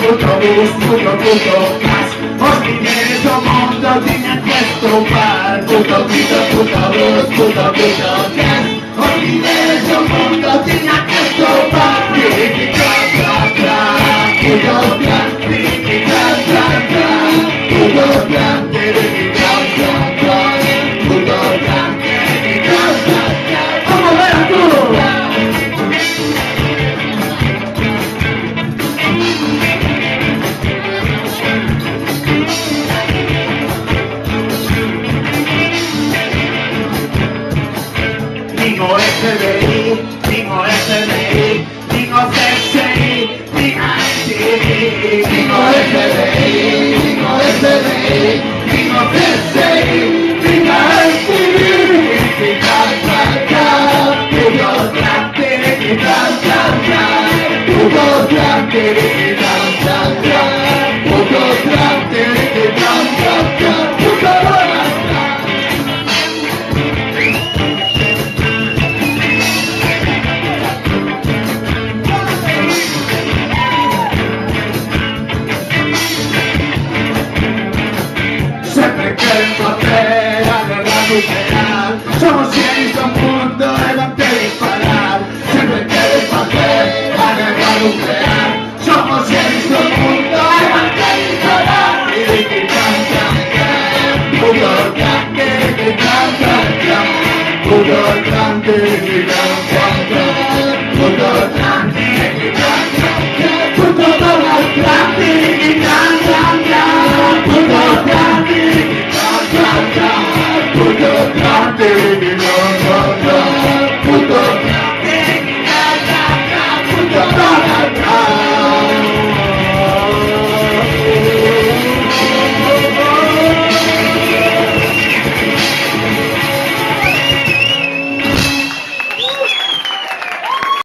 Punto gas. Ogni mezzo mondo tiene questo bar. Punto gas. Ogni mezzo mondo tiene questo bar. Tiki tra tra tra, punto gas. Tiki tra tra tra, punto gas. Tiki tra tra tra, punto gas. Tiki tra tra tra. Vamos a ver tú. Digo FBI, digo FBI, digo CSI, digo FBI, digo FBI, digo FBI, digo CSI, digo FBI, digo tra tra tra, digo tra tra tra, digo tra tra tra.